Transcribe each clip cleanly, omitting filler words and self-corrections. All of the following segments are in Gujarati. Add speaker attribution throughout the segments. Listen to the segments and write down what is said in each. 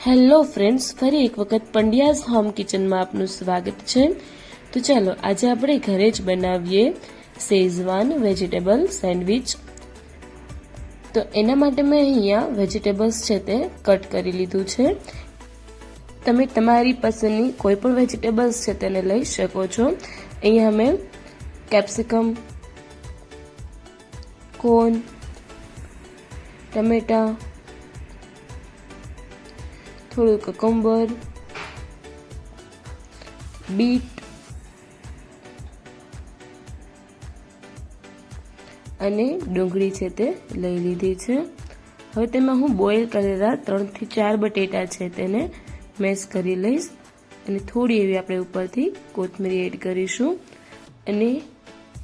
Speaker 1: હેલો ફ્રેન્ડ્સ, ફરી એક વખત પંડ્યાઝ હોમ કિચનમાં આપનું સ્વાગત છે। તો ચાલો આજે આપણે ઘરે જ બનાવીએ શેઝવાન વેજીટેબલ સેન્ડવિચ। તો એના માટે મેં અહીંયા વેજીટેબલ્સ છે તે કટ કરી લીધું છે। તમે તમારી પસંદની કોઈ પણ વેજીટેબલ્સ છે તેને લઈ શકો છો। અહીંયા મેં કેપ્સિકમ, કોર્ન, ટમેટા, થોડું કકુંબર, બીટ અને ડુંગળી છે તે લઈ લીધી છે। હવે તેમાં હું બોઇલ કરેલા 3 થી 4 બટેટા છે તેને મેશ કરી લઈશ અને થોડી એવી આપણે ઉપરથી કોથમીર એડ કરીશું અને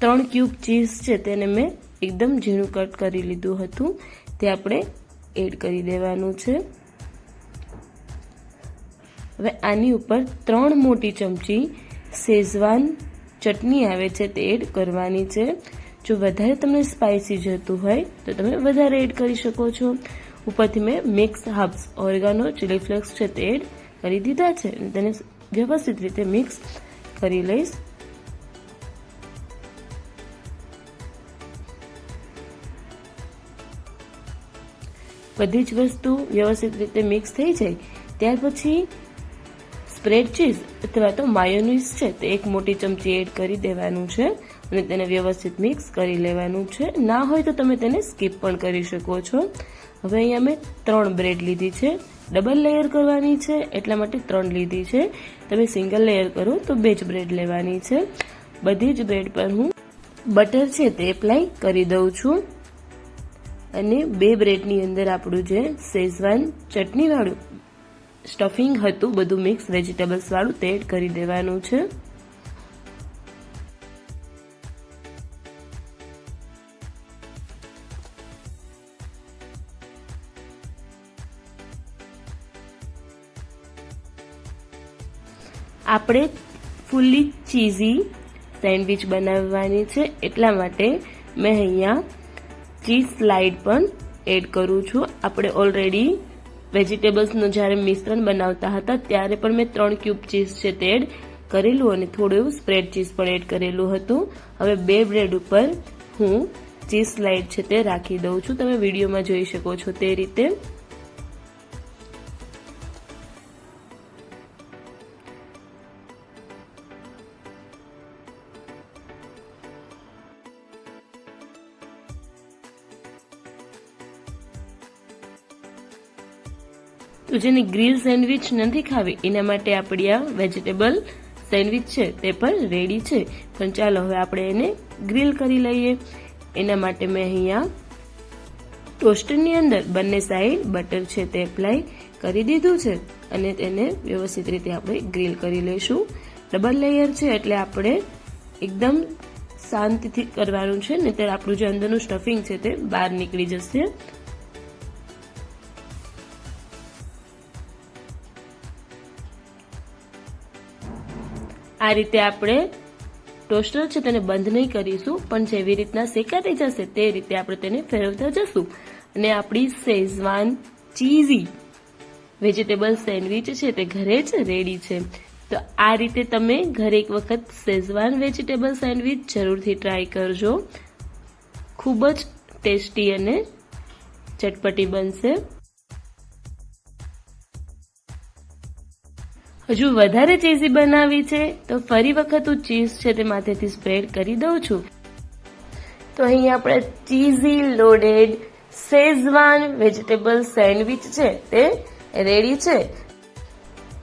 Speaker 1: 3 ક્યુબ ચીઝ છે તેને મેં એકદમ ઝીણું કટ કરી લીધું હતું તે આપણે એડ કરી દેવાનું છે। હવે આની ઉપર 3 મોટી ચમચી શેઝવાન ચટણી આવે છે તે એડ કરવાની છે। જો વધારે તમને સ્પાઇસી જોઈતું હોય તો તમે વધારે એડ કરી શકો છો। ઉપરથી મેં mix herbs, oregano, chilli flakes છે તે એડ કરી દીધા છે અને તેને વ્યવસ્થિત રીતે મિક્સ કરી લઈશ। બધી જ વસ્તુ વ્યવસ્થિત રીતે મિક્સ થઈ જાય ત્યાર પછી સ્પ્રેડ ચીઝ અથવા તો માયોનીઝ છે તે 1 મોટી ચમચી એડ કરી દેવાનું છે અને તેને વ્યવસ્થિત મિક્સ કરી લેવાનું છે। ના હોય તો તમે તેને સ્કીપ પણ કરી શકો છો। હવે અહીંયા મેં 3 બ્રેડ લીધી છે, ડબલ લેયર કરવાની છે એટલા માટે 3 લીધી છે। તમે સિંગલ લેયર કરો તો 2 જ બ્રેડ લેવાની છે। બધી જ બ્રેડ પર હું બટર છે તે એપ્લાય કરી દઉં છું અને 2 બ્રેડની અંદર આપણું જે શેઝવાન ચટણી વાળું સ્ટફિંગ હતું બધું મિક્સ વેજીટેબલ્સ વાળું તે એડ કરી દેવાનું છે। આપણે ફૂલી ચીઝી સેન્ડવિચ બનાવવાની છે એટલા માટે મેં અહીંયા ચીઝ સ્લાઇડ પણ એડ કરું છું। આપણે ઓલરેડી વેજીટેબલ્સનું જ્યારે મિશ્રણ બનાવતા હતા ત્યારે પણ મેં 3 ક્યુબ ચીઝ છે તે એડ કરેલું અને થોડું એવું સ્પ્રેડ ચીઝ પણ એડ કરેલું હતું। હવે 2 બ્રેડ ઉપર હું ચીઝ સ્લાઇડ છે તે રાખી દઉં છું, તમે વિડીયોમાં જોઈ શકો છો તે રીતે। તો જેને ગ્રીલ સેન્ડવિચ નથી ખાવી એના માટે આપણી આ વેજીટેબલ સેન્ડવિચ છે તે પણ રેડી છે। પણ ચાલો હવે આપણે એને ગ્રીલ કરી લઈએ। એના માટે મેં અહીંયા ટોસ્ટરની અંદર બંને સાઈડ બટર છે તે એપ્લાય કરી દીધું છે અને તેને વ્યવસ્થિત રીતે આપણે ગ્રીલ કરી લઈશું। ડબલ લેયર છે એટલે આપણે એકદમ શાંતિથી કરવાનું છે નહીંતર આપણું જે અંદરનું સ્ટફિંગ છે તે બહાર નીકળી જશે। આ રીતે આપણે ટોસ્ટર છે તેને બંધ નહીં કરીશું પણ જેવી રીતના શેકાતી જશે તે રીતે આપણે તેને ફેરવતા જશું અને આપણી શેઝવાન ચીઝી વેજીટેબલ સેન્ડવિચ છે તે ઘરે જ રેડી છે। તો આ રીતે તમે ઘરે એક વખત શેઝવાન વેજીટેબલ સેન્ડવિચ જરૂરથી ટ્રાય કરજો, ખૂબ જ ટેસ્ટી અને ચટપટી બનશે। હજુ વધારે ચીઝી બનાવી છે તો ફરી વખત હું ચીઝ છે તે માથેથી સ્પ્રેડ કરી દઉં છું। તો અહીં આપણે cheesy loaded Schezwan vegetable sandwich છે તે રેડી છે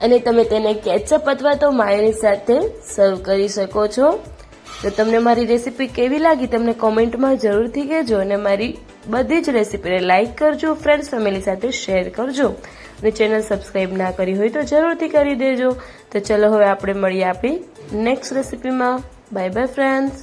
Speaker 1: અને તમે તેને કેચઅપ અથવા તો માયોનીઝ સાથે સર્વ કરી શકો છો। તો તમને મારી રેસીપી કેવી લાગી તમને કોમેન્ટમાં જરૂરથી કહેજો અને મારી બધી જ રેસીપીને લાઇક કરજો, ફ્રેન્ડ્સ ફેમિલી સાથે શેર કરજો અને ચેનલ સબસ્ક્રાઇબ ના કરી હોય તો જરૂરથી કરી દેજો। તો ચલો હવે આપણે મળીએ આપણી નેક્સ્ટ રેસીપીમાં। Bye bye friends.